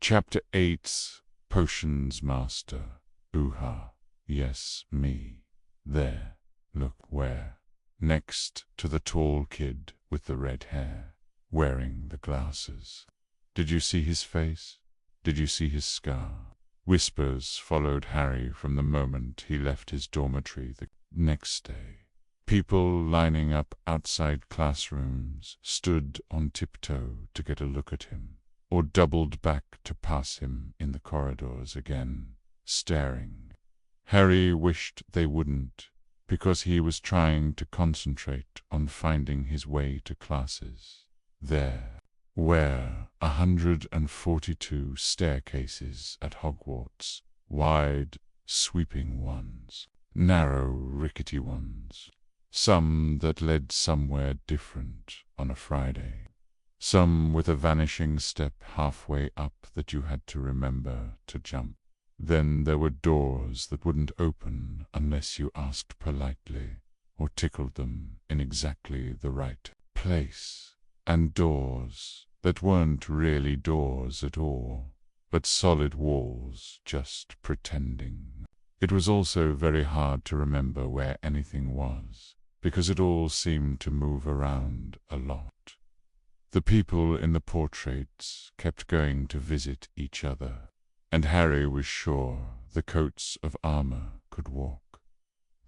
Chapter 8. Potions Master. Ooh-ha. Yes, me. There. Look where. Next to the tall kid with the red hair, wearing the glasses. Did you see his face? Did you see his scar? Whispers followed Harry from the moment he left his dormitory the next day. People lining up outside classrooms stood on tiptoe to get a look at him, or doubled back to pass him in the corridors again, staring. Harry wished they wouldn't, because he was trying to concentrate on finding his way to classes. There were 142 staircases at Hogwarts, wide, sweeping ones, narrow, rickety ones, some that led somewhere different on a Friday, some with a vanishing step halfway up that you had to remember to jump. Then there were doors that wouldn't open unless you asked politely, or tickled them in exactly the right place, and doors that weren't really doors at all, but solid walls just pretending. It was also very hard to remember where anything was, because it all seemed to move around a lot. The people in the portraits kept going to visit each other, and Harry was sure the coats of armor could walk.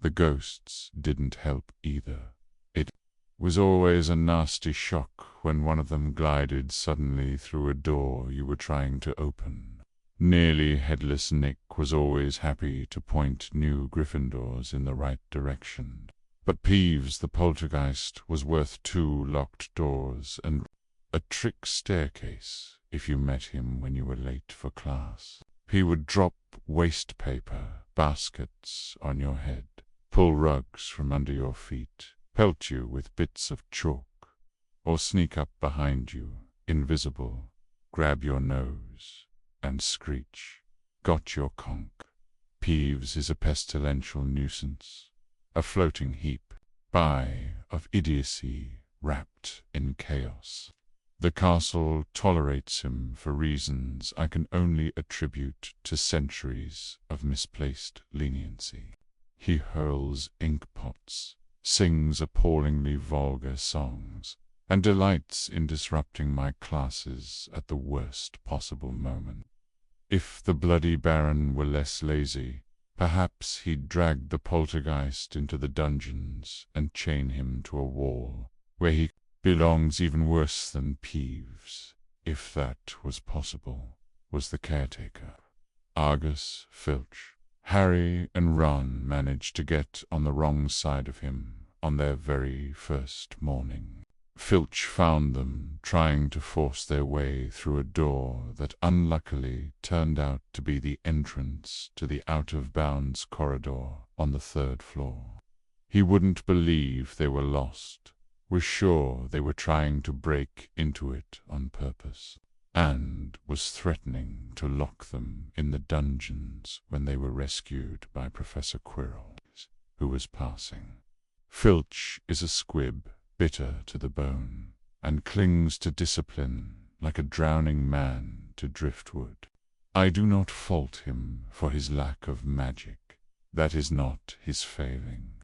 The ghosts didn't help either. It was always a nasty shock when one of them glided suddenly through a door you were trying to open. Nearly headless Nick was always happy to point new Gryffindors in the right direction, but Peeves the poltergeist was worth 2 locked doors and a trick staircase if you met him when you were late for class. He would drop waste paper baskets on your head, pull rugs from under your feet, pelt you with bits of chalk, or sneak up behind you, invisible, grab your nose, and screech, "Got your conch." Peeves is a pestilential nuisance, a floating heap of idiocy wrapped in chaos. The castle tolerates him for reasons I can only attribute to centuries of misplaced leniency. He hurls inkpots, sings appallingly vulgar songs, and delights in disrupting my classes at the worst possible moment. If the bloody Baron were less lazy, perhaps he'd drag the poltergeist into the dungeons and chain him to a wall, where he belongs even worse than Peeves, if that was possible, was the caretaker. Argus Filch. Harry and Ron managed to get on the wrong side of him on their very first morning. Filch found them trying to force their way through a door that unluckily turned out to be the entrance to the out-of-bounds corridor on the 3rd floor. He wouldn't believe they were lost, was sure they were trying to break into it on purpose, and was threatening to lock them in the dungeons when they were rescued by Professor Quirrell, who was passing. Filch is a squib, bitter to the bone, and clings to discipline like a drowning man to driftwood. I do not fault him for his lack of magic. That is not his failing,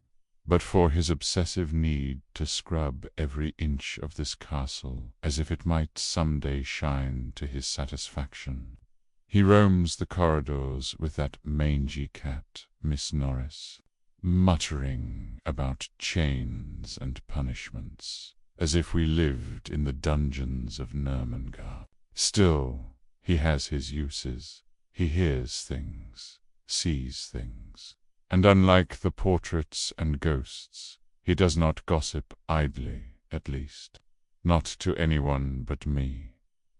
but for his obsessive need to scrub every inch of this castle as if it might someday shine to his satisfaction. He roams the corridors with that mangy cat, Miss Norris, muttering about chains and punishments, as if we lived in the dungeons of Nurmengard. Still, he has his uses. He hears things, sees things, and unlike the portraits and ghosts, he does not gossip idly, at least. Not to anyone but me.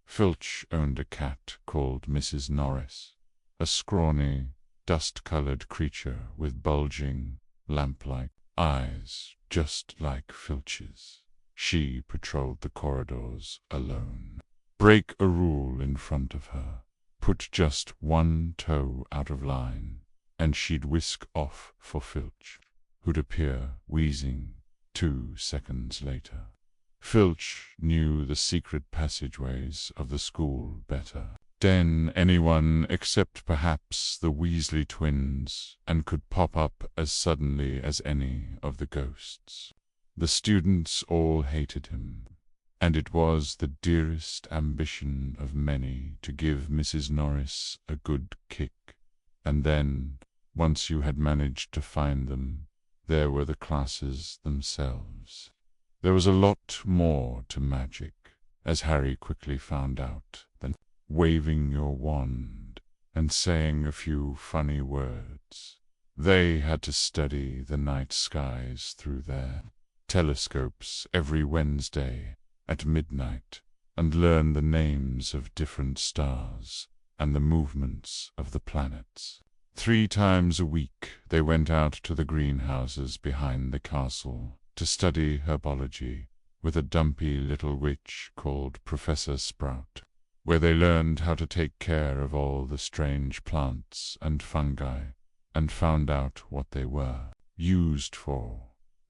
Filch owned a cat called Mrs. Norris, a scrawny, dust-colored creature with bulging, lamp-like eyes, just like Filch's. She patrolled the corridors alone. Break a rule in front of her, put just one toe out of line, and she'd whisk off for Filch, who'd appear wheezing 2 seconds later. Filch knew the secret passageways of the school better. den anyone except perhaps the Weasley twins, and could pop up as suddenly as any of the ghosts. The students all hated him, and it was the dearest ambition of many to give Mrs. Norris a good kick. And then, once you had managed to find them, there were the classes themselves. There was a lot more to magic, as Harry quickly found out, than waving your wand and saying a few funny words. They had to study the night skies through their telescopes every Wednesday at midnight, and learn the names of different stars and the movements of the planets. 3 times a week they went out to the greenhouses behind the castle to study herbology with a dumpy little witch called Professor Sprout, where they learned how to take care of all the strange plants and fungi, and found out what they were used for.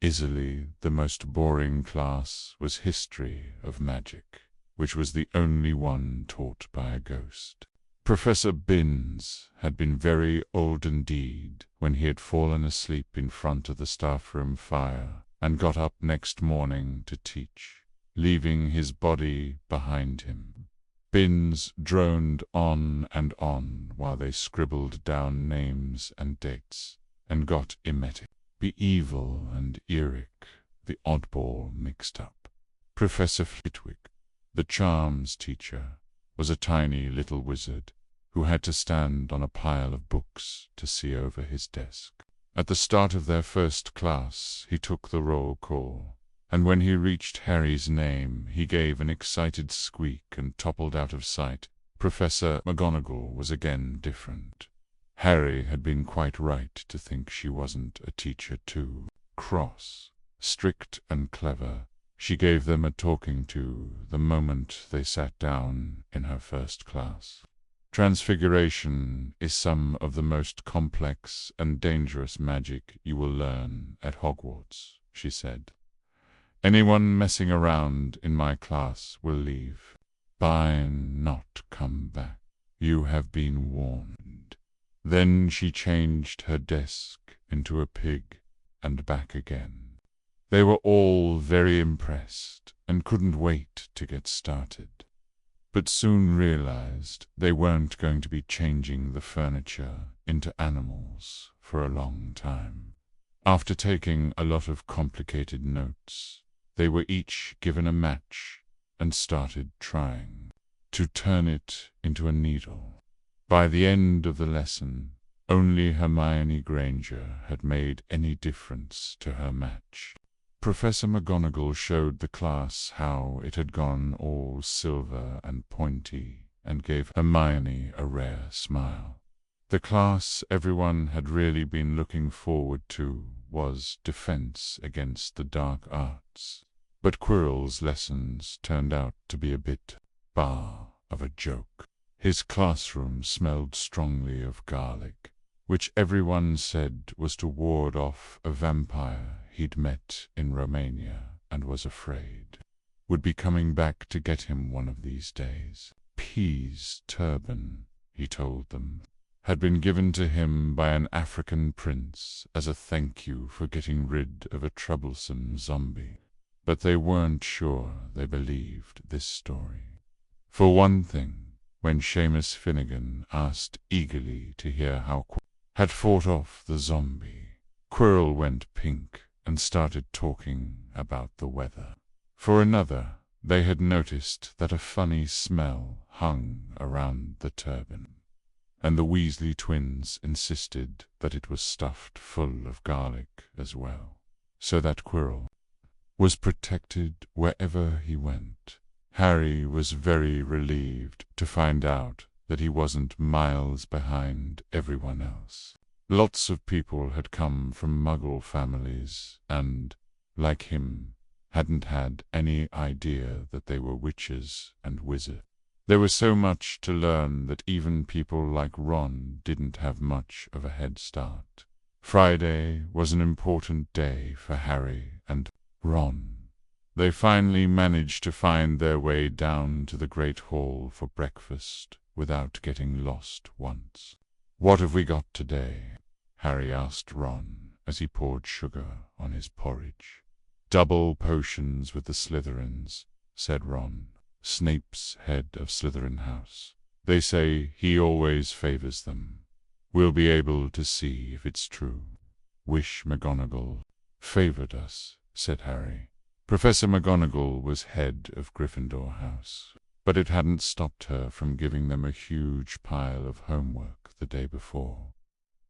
Easily the most boring class was history of magic, which was the only one taught by a ghost. Professor Binns had been very old indeed when he had fallen asleep in front of the staff-room fire and got up next morning to teach, leaving his body behind him. Binns droned on and on while they scribbled down names and dates, and got emetic, evil and Eric, the oddball, mixed up. Professor Flitwick, the charms teacher, was a tiny little wizard who had to stand on a pile of books to see over his desk. At the start of their first class he took the roll call, and when he reached Harry's name he gave an excited squeak and toppled out of sight. Professor McGonagall was again different. Harry had been quite right to think she wasn't a teacher too. Cross, strict and clever, she gave them a talking to the moment they sat down in her first class. Transfiguration is some of the most complex and dangerous magic you will learn at Hogwarts, she said. Anyone messing around in my class will leave. By not come back. You have been warned. Then she changed her desk into a pig and back again. They were all very impressed and couldn't wait to get started, but soon realized they weren't going to be changing the furniture into animals for a long time. After taking a lot of complicated notes, they were each given a match and started trying to turn it into a needle. By the end of the lesson, only Hermione Granger had made any difference to her match. Professor McGonagall showed the class how it had gone all silver and pointy, and gave Hermione a rare smile. The class everyone had really been looking forward to was Defense Against the Dark Arts, but Quirrell's lessons turned out to be a bit of a joke. His classroom smelled strongly of garlic, which everyone said was to ward off a vampire he'd met in Romania and was afraid would be coming back to get him one of these days. Pea's turban, he told them, had been given to him by an African prince as a thank you for getting rid of a troublesome zombie, but they weren't sure they believed this story. For one thing, when Seamus Finnegan asked eagerly to hear how Quirrell had fought off the zombie, Quirrell went pink and started talking about the weather. For another, they had noticed that a funny smell hung around the turban, and the Weasley twins insisted that it was stuffed full of garlic as well, so that Quirrell was protected wherever he went. Harry was very relieved to find out that he wasn't miles behind everyone else. Lots of people had come from Muggle families and, like him, hadn't had any idea that they were witches and wizards. There was so much to learn that even people like Ron didn't have much of a head start. Friday was an important day for Harry and Ron. They finally managed to find their way down to the Great Hall for breakfast, without getting lost once. "What have we got today?" Harry asked Ron as he poured sugar on his porridge. "Double potions with the Slytherins," said Ron, "Snape's head of Slytherin house. They say he always favors them. We'll be able to see if it's true." "Wish McGonagall favored us," said Harry. Professor McGonagall was head of Gryffindor house, but it hadn't stopped her from giving them a huge pile of homework the day before.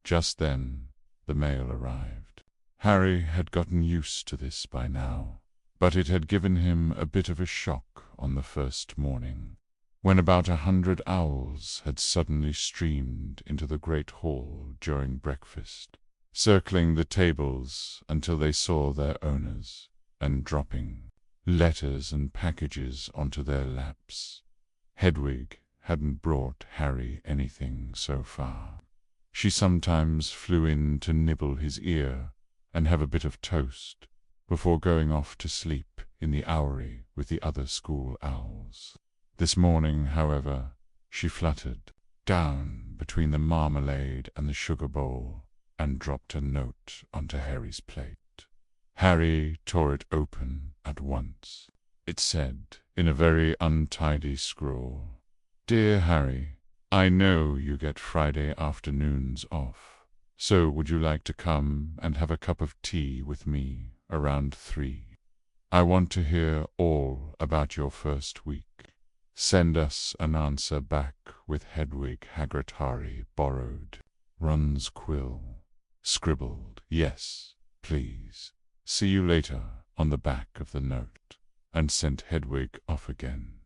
Just then, the mail arrived. Harry had gotten used to this by now, but it had given him a bit of a shock on the first morning, when about 100 owls had suddenly streamed into the great hall during breakfast, circling the tables until they saw their owners, and dropping letters and packages onto their laps. Hedwig hadn't brought Harry anything so far. She sometimes flew in to nibble his ear and have a bit of toast before going off to sleep in the owlery with the other school owls. This morning, however, she fluttered down between the marmalade and the sugar bowl and dropped a note onto Harry's plate. Harry tore it open at once. It said, in a very untidy scrawl, "Dear Harry, I know you get Friday afternoons off, so would you like to come and have a cup of tea with me around 3? I want to hear all about your first week. Send us an answer back with Hedwig Hagrid's borrowed." Ron's quill scribbled, "Yes, please. See you later," on the back of the note, and sent Hedwig off again.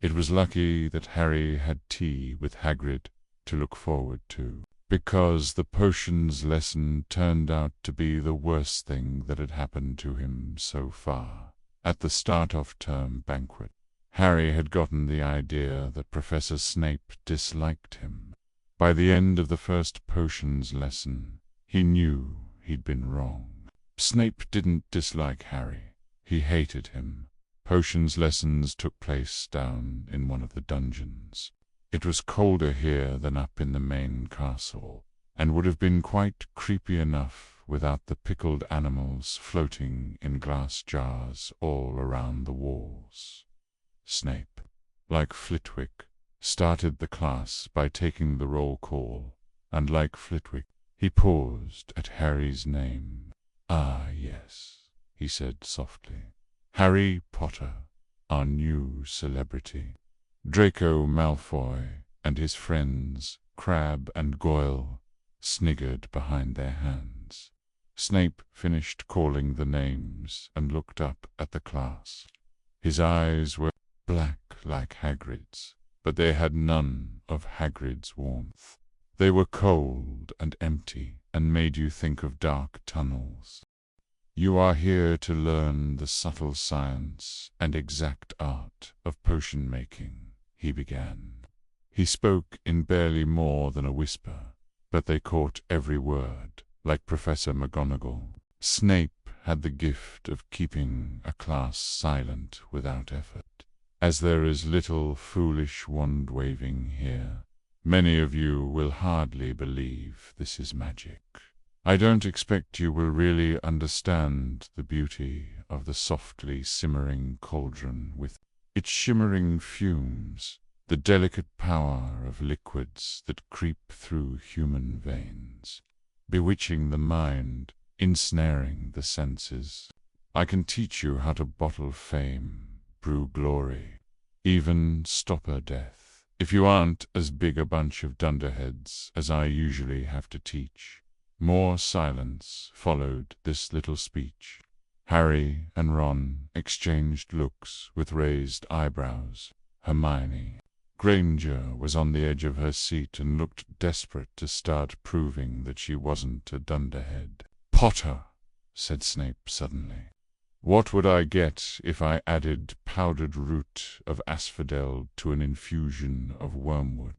It was lucky that Harry had tea with Hagrid to look forward to, because the potions lesson turned out to be the worst thing that had happened to him so far. At the start-of-term banquet, Harry had gotten the idea that Professor Snape disliked him. By the end of the first potions lesson, he knew he'd been wrong. Snape didn't dislike Harry. He hated him. Potions lessons took place down in one of the dungeons. It was colder here than up in the main castle, and would have been quite creepy enough without the pickled animals floating in glass jars all around the walls. Snape, like Flitwick, started the class by taking the roll call, and like Flitwick, he paused at Harry's name. "Ah, yes," he said softly. "Harry Potter, our new celebrity." Draco Malfoy and his friends, Crabbe and Goyle, sniggered behind their hands. Snape finished calling the names and looked up at the class. His eyes were black like Hagrid's, but they had none of Hagrid's warmth. They were cold and empty and made you think of dark tunnels. "You are here to learn the subtle science and exact art of potion-making," he began. He spoke in barely more than a whisper, but they caught every word, like Professor McGonagall. Snape had the gift of keeping a class silent without effort. "As there is little foolish wand-waving here, many of you will hardly believe this is magic. I don't expect you will really understand the beauty of the softly simmering cauldron with its shimmering fumes, the delicate power of liquids that creep through human veins, bewitching the mind, ensnaring the senses. I can teach you how to bottle fame, brew glory, even stopper death, if you aren't as big a bunch of dunderheads as I usually have to teach." More silence followed this little speech. Harry and Ron exchanged looks with raised eyebrows. Hermione Granger was on the edge of her seat and looked desperate to start proving that she wasn't a dunderhead. "Potter," said Snape suddenly. "What would I get if I added powdered root of asphodel to an infusion of wormwood?"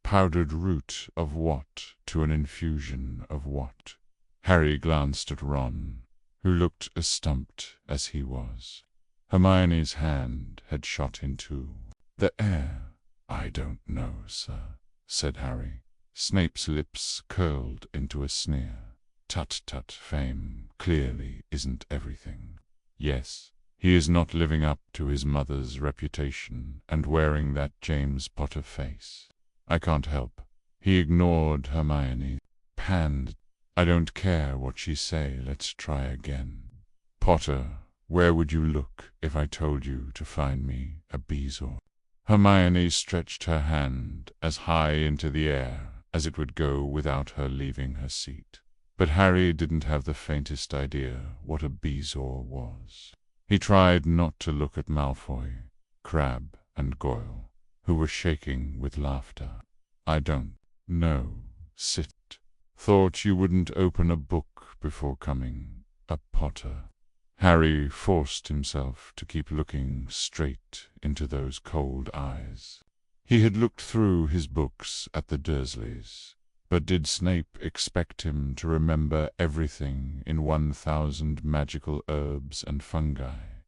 "Powdered root of what to an infusion of what?" Harry glanced at Ron, who looked as stumped as he was. Hermione's hand had shot into the air. "I don't know, sir," said Harry. Snape's lips curled into a sneer. "Tut tut, fame clearly isn't everything. Yes, he is not living up to his mother's reputation and wearing that James Potter face. I can't help." He ignored Hermione, panned, "I don't care what she say, let's try again. Potter, where would you look if I told you to find me a bezoar?" Hermione stretched her hand as high into the air as it would go without her leaving her seat. But Harry didn't have the faintest idea what a bezoar was. He tried not to look at Malfoy, Crabbe, and Goyle, who were shaking with laughter. "I don't know. Sit. Thought you wouldn't open a book before coming, a Potter." Harry forced himself to keep looking straight into those cold eyes. He had looked through his books at the Dursleys, but did Snape expect him to remember everything in 1,000 magical herbs and fungi?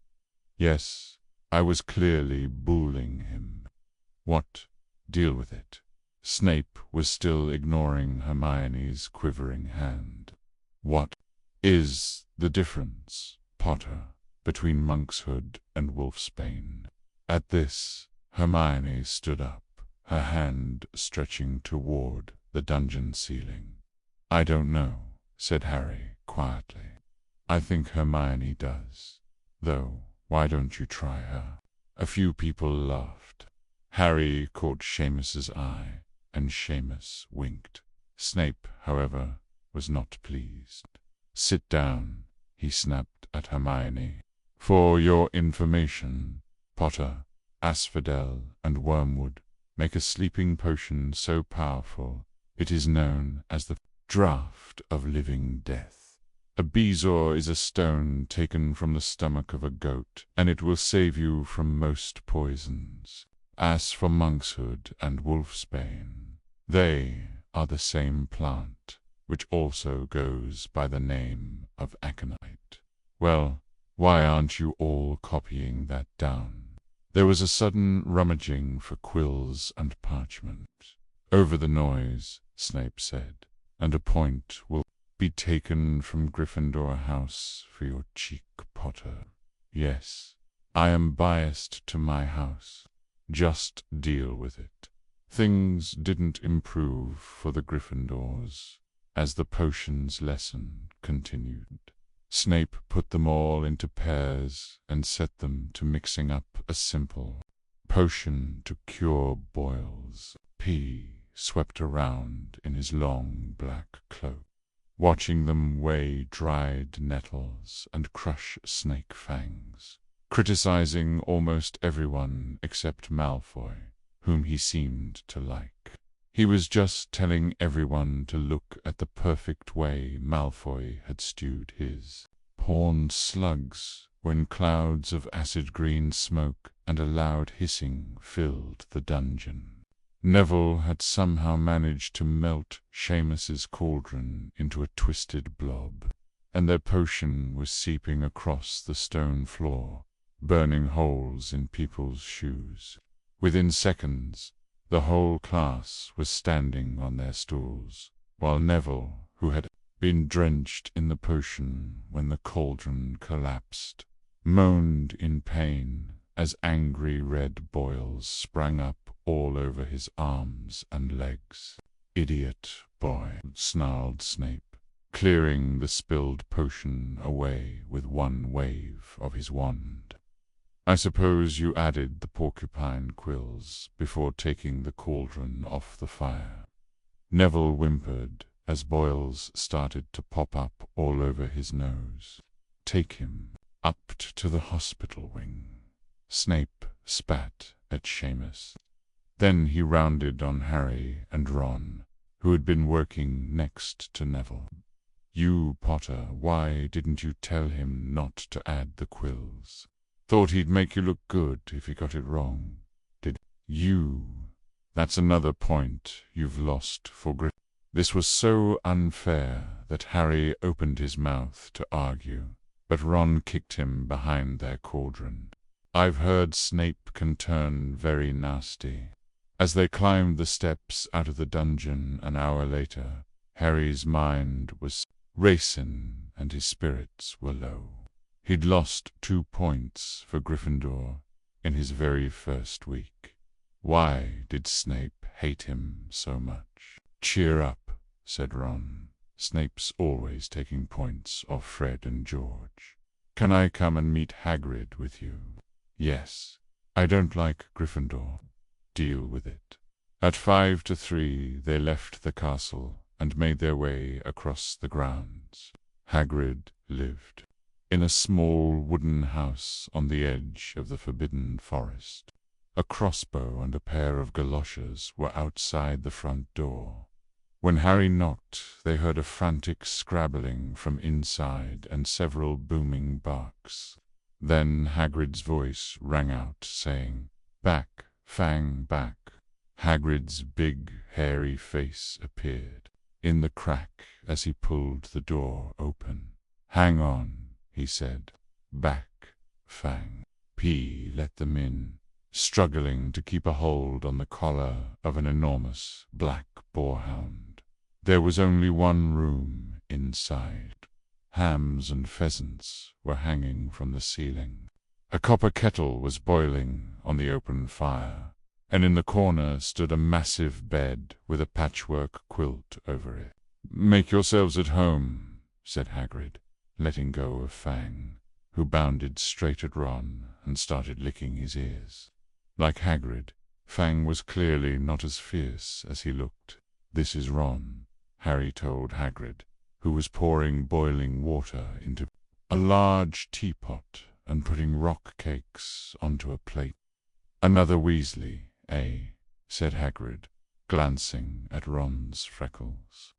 Yes, I was clearly bullying him. What? Deal with it. Snape was still ignoring Hermione's quivering hand. "What is the difference, Potter, between monkshood and wolfsbane?" At this, Hermione stood up, her hand stretching toward the dungeon ceiling. "I don't know," said Harry quietly. "I think Hermione does. Though, why don't you try her?" A few people laughed. Harry caught Seamus's eye, and Seamus winked. Snape, however, was not pleased. "Sit down," he snapped at Hermione. "For your information, Potter, asphodel and wormwood make a sleeping potion so powerful it is known as the draught of living death. A bezoar is a stone taken from the stomach of a goat, and it will save you from most poisons. As for monkshood and wolfsbane, they are the same plant, which also goes by the name of aconite. Well, why aren't you all copying that down?" There was a sudden rummaging for quills and parchment. "Over the noise," Snape said, "and a point will be taken from Gryffindor house for your cheek, Potter. Yes, I am biased to my house. Just deal with it." Things didn't improve for the Gryffindors as the potions lesson continued. Snape put them all into pairs and set them to mixing up a simple potion to cure boils. P swept around in his long black cloak, watching them weigh dried nettles and crush snake fangs, criticizing almost everyone except Malfoy, whom he seemed to like. He was just telling everyone to look at the perfect way Malfoy had stewed his horned slugs when clouds of acid-green smoke and a loud hissing filled the dungeon. Neville had somehow managed to melt Seamus's cauldron into a twisted blob, and their potion was seeping across the stone floor, burning holes in people's shoes. Within seconds, the whole class was standing on their stools, while Neville, who had been drenched in the potion when the cauldron collapsed, moaned in pain as angry red boils sprang up all over his arms and legs. "Idiot boy," snarled Snape, clearing the spilled potion away with one wave of his wand. "I suppose you added the porcupine quills before taking the cauldron off the fire." Neville whimpered as boils started to pop up all over his nose. "Take him up to the hospital wing." Snape spat at Seamus. Then he rounded on Harry and Ron, who had been working next to Neville. "You, Potter, why didn't you tell him not to add the quills? Thought he'd make you look good if he got it wrong. Did you? That's another point you've lost for Gryffindor." This was so unfair that Harry opened his mouth to argue, but Ron kicked him behind their cauldron. "I've heard Snape can turn very nasty." As they climbed the steps out of the dungeon an hour later, Harry's mind was racing and his spirits were low. He'd lost 2 points for Gryffindor in his very first week. Why did Snape hate him so much? "Cheer up," said Ron. "Snape's always taking points off Fred and George. Can I come and meet Hagrid with you?" "Yes." "I don't like Gryffindor." "Deal with it." At 5-3 they left the castle and made their way across the grounds. Hagrid lived in a small wooden house on the edge of the forbidden forest. A crossbow and a pair of galoshes were outside the front door. When Harry knocked, they heard a frantic scrabbling from inside and several booming barks. Then Hagrid's voice rang out, saying, "Back, Fang, back." Hagrid's big, hairy face appeared in the crack as he pulled the door open. "Hang on," he said. "Back, Fang." Let them in, struggling to keep a hold on the collar of an enormous black boarhound. There was only one room inside. Hams and pheasants were hanging from the ceiling. A copper kettle was boiling on the open fire, and in the corner stood a massive bed with a patchwork quilt over it. "Make yourselves at home," said Hagrid, letting go of Fang, who bounded straight at Ron and started licking his ears. Like Hagrid, Fang was clearly not as fierce as he looked. "This is Ron," Harry told Hagrid, who was pouring boiling water into a large teapot and putting rock cakes onto a plate. "Another Weasley, eh?" said Hagrid, glancing at Ron's freckles.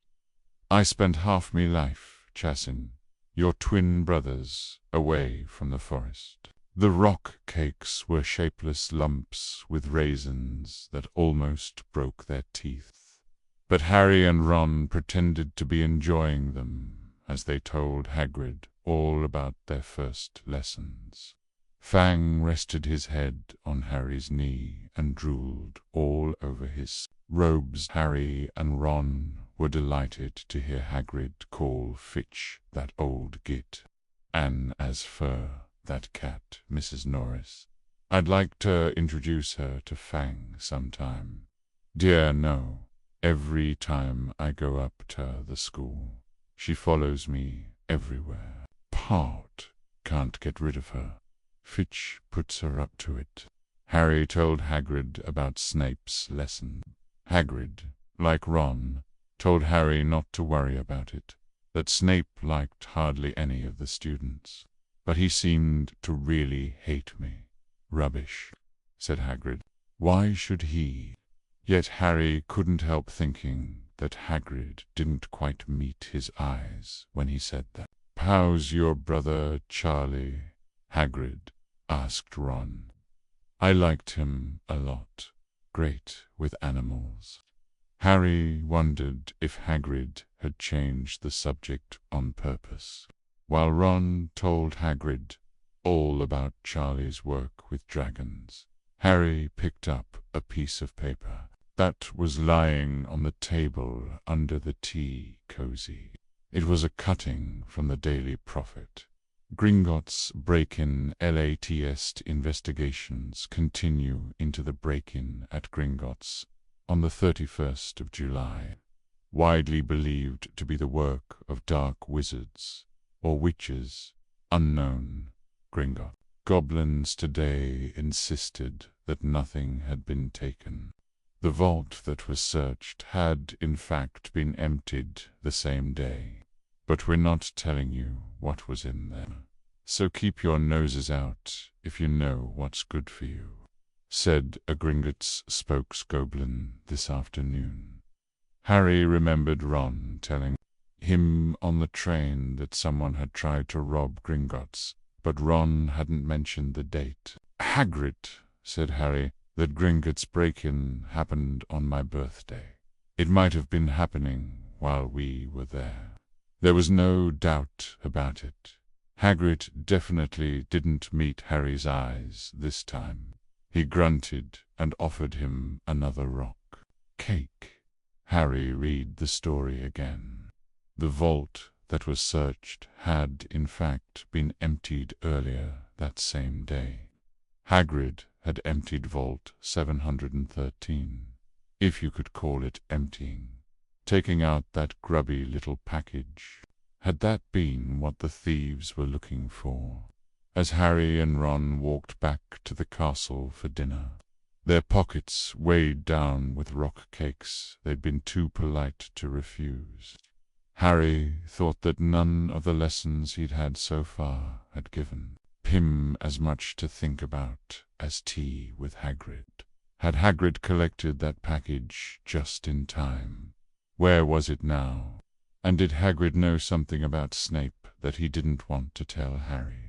"I spent half me life chasing your twin brothers away from the forest." The rock cakes were shapeless lumps with raisins that almost broke their teeth. But Harry and Ron pretended to be enjoying them as they told Hagrid all about their first lessons. Fang rested his head on Harry's knee and drooled all over his robes. Harry and Ron were delighted to hear Hagrid call Fitch that old git, and as for that cat, Mrs. Norris, "I'd like to introduce her to Fang sometime." "Dear no. Every time I go up to the school, she follows me everywhere. Part can't get rid of her. Fitch puts her up to it." Harry told Hagrid about Snape's lesson. Hagrid, like Ron, told Harry not to worry about it, that Snape liked hardly any of the students. "But he seemed to really hate me." "Rubbish," said Hagrid. "Why should he?" Yet Harry couldn't help thinking that Hagrid didn't quite meet his eyes when he said that. "How's your brother Charlie?" Hagrid asked Ron. "I liked him a lot. Great with animals." Harry wondered if Hagrid had changed the subject on purpose. While Ron told Hagrid all about Charlie's work with dragons, Harry picked up a piece of paper that was lying on the table under the tea cozy. It was a cutting from the Daily Prophet. Gringotts break-in latest investigations continue into the break-in at Gringotts on the 31st of July. Widely believed to be the work of dark wizards or witches, unknown, Gringotts. Goblins today insisted that nothing had been taken. The vault that was searched had, in fact, been emptied the same day. But we're not telling you what was in there. So keep your noses out if you know what's good for you, said a Gringotts spokesgoblin this afternoon. Harry remembered Ron telling him on the train that someone had tried to rob Gringotts, but Ron hadn't mentioned the date. "Hagrid," said Harry, "that Gringotts break-in happened on my birthday. It might have been happening while we were there." There was no doubt about it. Hagrid definitely didn't meet Harry's eyes this time. He grunted and offered him another rock. Cake. Harry read the story again. The vault that was searched had, in fact, been emptied earlier that same day. Hagrid had emptied Vault 713, if you could call it emptying, taking out that grubby little package. Had that been what the thieves were looking for? As Harry and Ron walked back to the castle for dinner, their pockets weighed down with rock cakes they'd been too polite to refuse, Harry thought that none of the lessons he'd had so far had given him as much to think about as tea with Hagrid. Had Hagrid collected that package just in time? Where was it now? And did Hagrid know something about Snape that he didn't want to tell Harry?